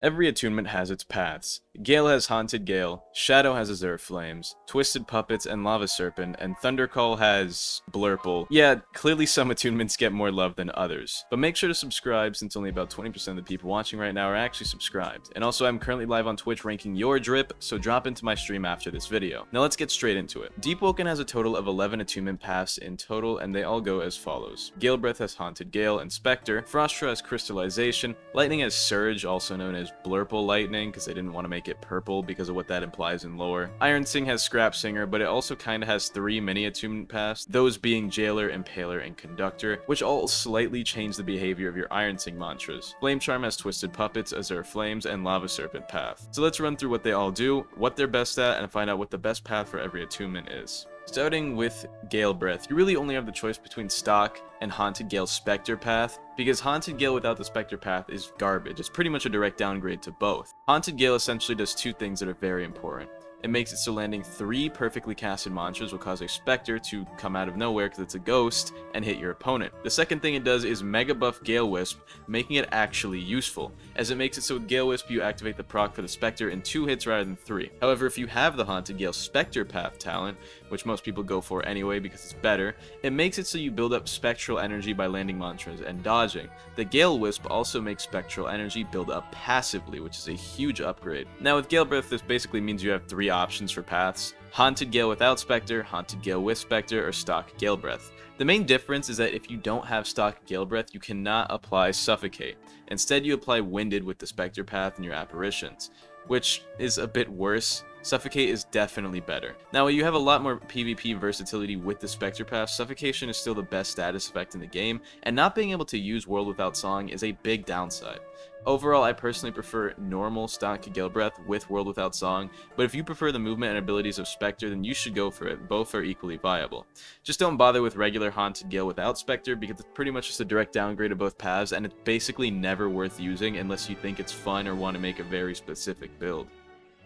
Every attunement has its paths. Gale has Haunted Gale, Shadow has Azure Flames, Twisted Puppets and Lava Serpent, and Thundercall has Blurple. Yeah, clearly some attunements get more love than others. But make sure to subscribe since only about 20% of the people watching right now are actually subscribed. And also I'm currently live on Twitch ranking your drip, so drop into my stream after this video. Now let's get straight into it. Deepwoken has a total of 11 attunement paths in total, and they all go as follows. Gale Breath has Haunted Gale and Spectre, frostdraw has Crystallization, Lightning has Surge, also known as Blurple Lightning, because they didn't want to make it purple because of what that implies in lore. Ironsing has Scrap Singer, but it also kind of has 3 mini attunement paths, those being Jailer, Impaler, and Conductor, which all slightly change the behavior of your Ironsing mantras. Flame Charm has Twisted Puppets, Azure Flames, and Lava Serpent path. So let's run through what they all do, what they're best at, and find out what the best path for every attunement is. Starting with Gale Breath, you really only have the choice between Stock and Haunted Gale Spectre path, because Haunted Gale without the Spectre path is garbage. It's pretty much a direct downgrade to both. Haunted Gale essentially does 2 things that are very important. It makes it so landing 3 perfectly casted mantras will cause a Spectre to come out of nowhere because it's a ghost and hit your opponent. The second thing it does is Mega Buff Gale Wisp, making it actually useful, as it makes it so with Gale Wisp you activate the proc for the Spectre in 2 hits rather than 3. However, if you have the Haunted Gale Spectre path talent, which most people go for anyway because it's better, it makes it so you build up spectral energy by landing mantras and dodging. The Gale Wisp also makes spectral energy build up passively, which is a huge upgrade. Now with Gale Breath, this basically means you have 3 options for paths: Haunted Gale without Spectre, Haunted Gale with Spectre, or Stock Gale Breath. The main difference is that if you don't have Stock Gale Breath, you cannot apply Suffocate. Instead, you apply Winded with the Spectre path in your apparitions, which is a bit worse. Suffocate is definitely better. Now, you have a lot more PvP versatility with the Spectre path. Suffocation is still the best status effect in the game, and not being able to use World Without Song is a big downside. Overall, I personally prefer normal Stock Gale Breath with World Without Song, but if you prefer the movement and abilities of Spectre, then you should go for it. Both are equally viable. Just don't bother with regular Haunted Gale without Spectre, because it's pretty much just a direct downgrade of both paths, and it's basically never worth using unless you think it's fun or want to make a very specific build.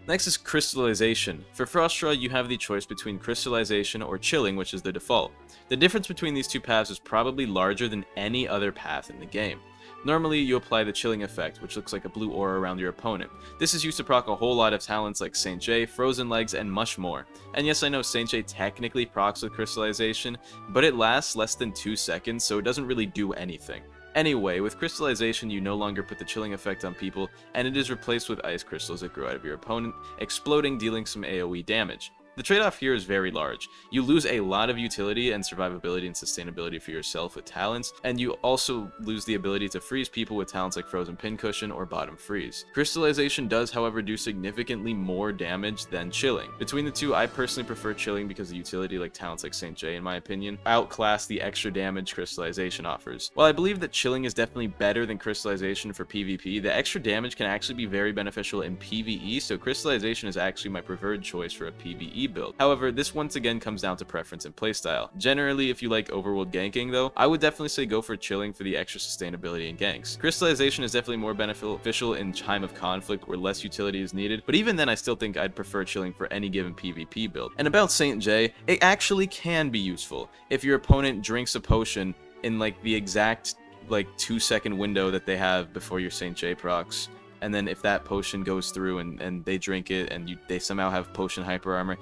Next is Crystallization. For frostdraw, you have the choice between Crystallization or Chilling, which is the default. The difference between these 2 paths is probably larger than any other path in the game. Normally, you apply the Chilling effect, which looks like a blue aura around your opponent. This is used to proc a whole lot of talents like Saint J, Frozen Legs, and much more. And yes, I know Saint J technically procs with Crystallization, but it lasts less than 2 seconds, so it doesn't really do anything. Anyway, with Crystallization, you no longer put the Chilling effect on people, and it is replaced with ice crystals that grow out of your opponent, exploding, dealing some AoE damage. The trade-off here is very large. You lose a lot of utility and survivability and sustainability for yourself with talents, and you also lose the ability to freeze people with talents like Frozen Pincushion or Bottom Freeze. Crystallization does, however, do significantly more damage than Chilling. Between the 2, I personally prefer Chilling because the utility, like talents like Saint J in my opinion, outclass the extra damage Crystallization offers. While I believe that Chilling is definitely better than Crystallization for PvP, the extra damage can actually be very beneficial in PvE, so Crystallization is actually my preferred choice for a PvE build. However, this once again comes down to preference and playstyle. Generally, if you like overworld ganking though, I would definitely say go for Chilling for the extra sustainability in ganks. Crystallization is definitely more beneficial in time of conflict where less utility is needed, but even then I still think I'd prefer Chilling for any given PvP build. And about Saint J, it actually can be useful if your opponent drinks a potion in like the exact 2-second window that they have before your Saint J procs. And then if that potion goes through and they drink it and they somehow have potion hyper armor,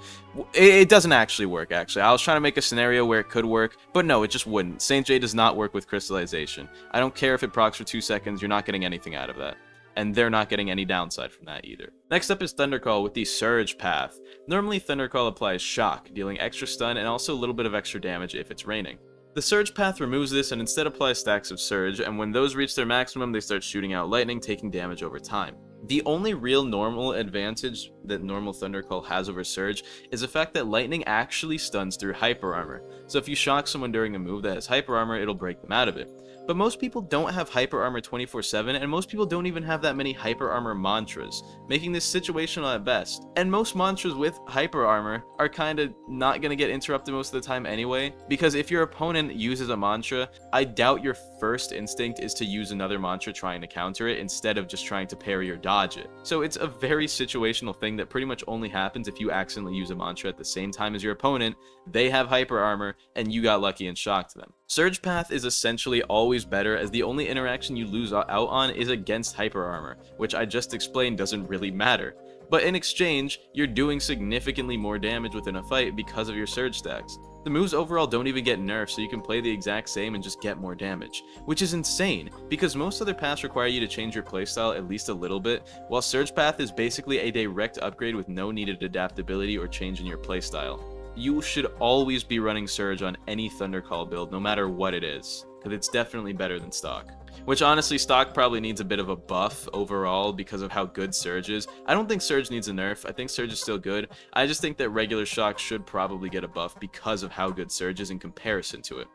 it doesn't actually work, actually. I was trying to make a scenario where it could work, but no, it just wouldn't. Saint J does not work with Crystallization. I don't care if it procs for 2 seconds, you're not getting anything out of that. And they're not getting any downside from that either. Next up is Thundercall with the Surge path. Normally Thundercall applies Shock, dealing extra stun and also a little bit of extra damage if it's raining. The Surge path removes this and instead applies stacks of Surge, and when those reach their maximum, they start shooting out lightning, taking damage over time. The only real normal advantage that normal Thundercall has over Surge is the fact that lightning actually stuns through hyper armor. So if you shock someone during a move that has hyper armor, it'll break them out of it. But most people don't have hyper armor 24/7, and most people don't even have that many hyper armor mantras, making this situational at best. And most mantras with hyper armor are kinda not gonna get interrupted most of the time anyway, because if your opponent uses a mantra, I doubt your first instinct is to use another mantra trying to counter it instead of just trying to parry or dodge it. So it's a very situational thing thing that pretty much only happens if you accidentally use a mantra at the same time as your opponent, they have hyper armor, and you got lucky and shocked them. Surge Path is essentially always better, as the only interaction you lose out on is against hyper armor, which I just explained doesn't really matter. But in exchange, you're doing significantly more damage within a fight because of your surge stacks. The moves overall don't even get nerfed, so you can play the exact same and just get more damage, which is insane, because most other paths require you to change your playstyle at least a little bit, while Surge Path is basically a direct upgrade with no needed adaptability or change in your playstyle. You should always be running Surge on any Thundercall build, no matter what it is, because it's definitely better than stock. Which honestly, stock probably needs a bit of a buff overall because of how good Surge is. I don't think Surge needs a nerf. I think Surge is still good. I just think that regular Shock should probably get a buff because of how good Surge is in comparison to it.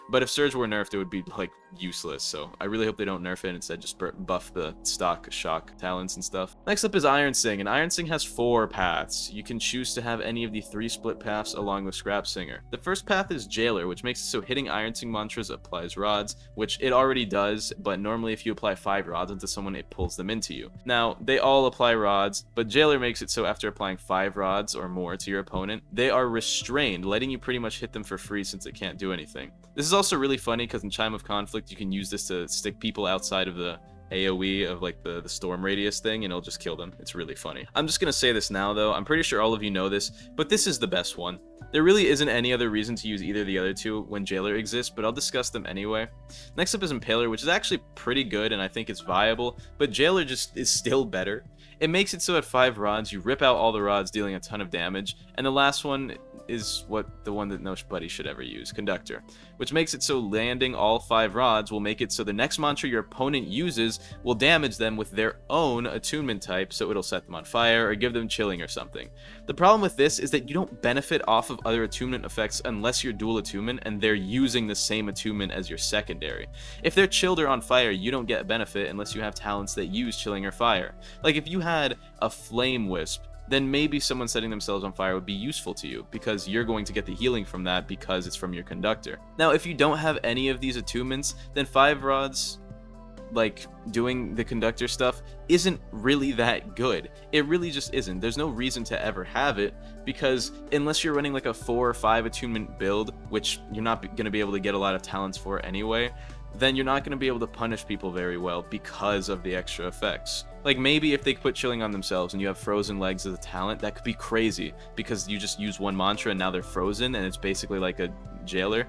But if Surge were nerfed, it would be like useless. So I really hope they don't nerf it and instead just buff the stock Shock talents and stuff. Next up is Ironsing, and Ironsing has 4 paths. You can choose to have any of the 3 split paths along with Scrap Singer. The first path is Jailer, which makes it so hitting Ironsing mantras applies rods, which it already does, but normally if you apply 5 rods into someone, it pulls them into you. Now, they all apply rods, but Jailer makes it so after applying 5 rods or more to your opponent, they are restrained, letting you pretty much hit them for free since it can't do anything. This is also really funny because in Chime of Conflict, you can use this to stick people outside of the AoE of like the storm radius thing, and it'll just kill them. It's really funny. I'm just gonna say this now though, I'm pretty sure all of you know this, but this is the best one. There really isn't any other reason to use either of the other two when Jailer exists, but I'll discuss them anyway. Next up is Impaler, which is actually pretty good and I think it's viable, but Jailer just is still better. It makes it so at 5 rods, you rip out all the rods, dealing a ton of damage, and the last one is the one that nobody should ever use, Conductor, which makes it so landing all 5 rods will make it so the next mantra your opponent uses will damage them with their own attunement type, so it'll set them on fire or give them chilling or something. The problem with this is that you don't benefit off of other attunement effects unless you're dual attunement and they're using the same attunement as your secondary. If they're chilled or on fire, you don't get benefit unless you have talents that use chilling or fire. Like if you had a Flame Wisp, then maybe someone setting themselves on fire would be useful to you, because you're going to get the healing from that because it's from your Conductor. Now, if you don't have any of these attunements, then 5 rods, like, doing the Conductor stuff, isn't really that good. It really just isn't. There's no reason to ever have it, because unless you're running like a 4 or 5 attunement build, which you're not going to be able to get a lot of talents for anyway, then you're not going to be able to punish people very well because of the extra effects. Like maybe if they put chilling on themselves and you have frozen legs as a talent, that could be crazy because you just use one mantra and now they're frozen and it's basically like a Jailer,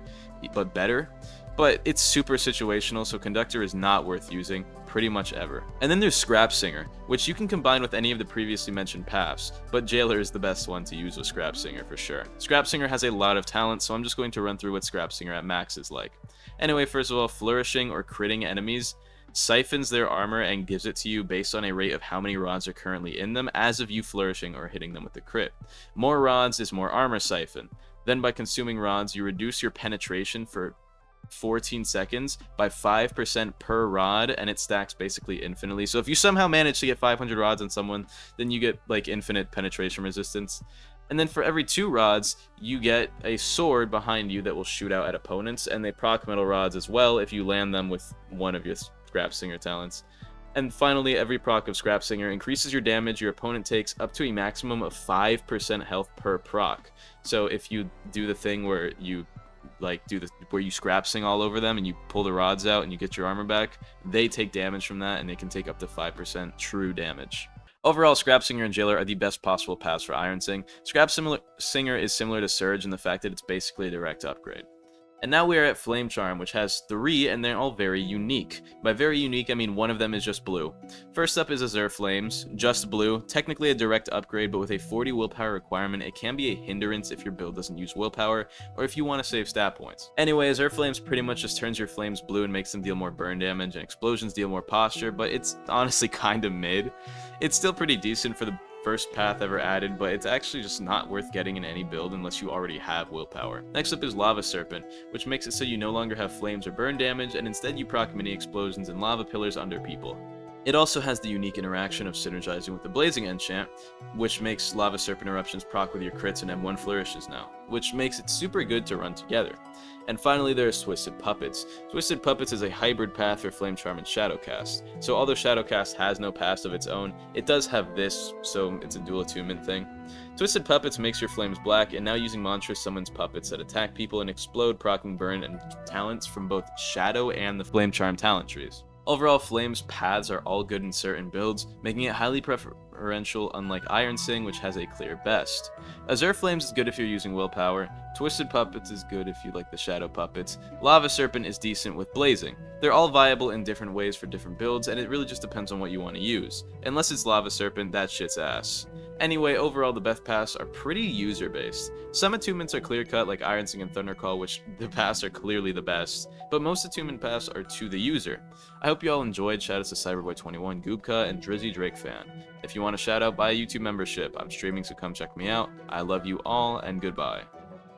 but better. But it's super situational, so Conductor is not worth using pretty much ever. And then there's Scrap Singer, which you can combine with any of the previously mentioned paths, but Jailer is the best one to use with Scrap Singer for sure. Scrap Singer has a lot of talent, so I'm just going to run through what Scrap Singer at max is like. Anyway, first of all, flourishing or critting enemies siphons their armor and gives it to you based on a rate of how many rods are currently in them as of you flourishing or hitting them with the crit. More rods is more armor siphon. Then by consuming rods, you reduce your penetration for 14 seconds by 5% per rod, and it stacks basically infinitely. So if you somehow manage to get 500 rods on someone, then you get like infinite penetration resistance. And then for every 2 rods, you get a sword behind you that will shoot out at opponents, and they proc metal rods as well if you land them with one of your Scrap Singer talents. And finally, every proc of Scrap Singer increases your damage your opponent takes up to a maximum of 5% health per proc. So if you do the thing where you where you Scrap Sing all over them and you pull the rods out and you get your armor back, they take damage from that and they can take up to 5% true damage. Overall, Scrap Singer and Jailer are the best possible paths for Ironsing. Scrap Singer is similar to Surge in the fact that it's basically a direct upgrade. And now we are at Flame Charm, which has 3, and they're all very unique. By very unique, I mean one of them is just blue. First up is Azure Flames, just blue, technically a direct upgrade, but with a 40 willpower requirement, it can be a hindrance if your build doesn't use willpower, or if you want to save stat points. Anyway, Azure Flames pretty much just turns your flames blue and makes them deal more burn damage, and explosions deal more posture, but it's honestly kinda mid. It's still pretty decent for the first path ever added, but it's actually just not worth getting in any build unless you already have willpower. Next up is Lava Serpent, which makes it so you no longer have flames or burn damage, and instead you proc mini explosions and lava pillars under people. It also has the unique interaction of synergizing with the Blazing enchant, which makes Lava Serpent Eruptions proc with your crits and M1 flourishes now, which makes it super good to run together. And finally, there is Twisted Puppets. Twisted Puppets is a hybrid path for Flame Charm and Shadowcast. So although Shadowcast has no pass of its own, it does have this, so it's a dual attunement thing. Twisted Puppets makes your flames black, and now using Mantra summons puppets that attack people and explode, proccing burn and talents from both Shadow and the Flame Charm talent trees. Overall, Flame's paths are all good in certain builds, making it highly preferential unlike Ironsing, which has a clear best. Azure Flames is good if you're using Willpower, Twisted Puppets is good if you like the Shadow Puppets, Lava Serpent is decent with Blazing. They're all viable in different ways for different builds, and it really just depends on what you want to use. Unless it's Lava Serpent, that shit's ass. Anyway, overall the Beth paths are pretty user-based. Some attunements are clear-cut like Ironsing and Thundercall, which the paths are clearly the best, but most attunement paths are to the user. I hope you all enjoyed. Shoutouts to Cyberboy21, Goobka, and Drizzy Drake Fan. If you want a shoutout, buy a YouTube membership. I'm streaming, so come check me out. I love you all, and goodbye.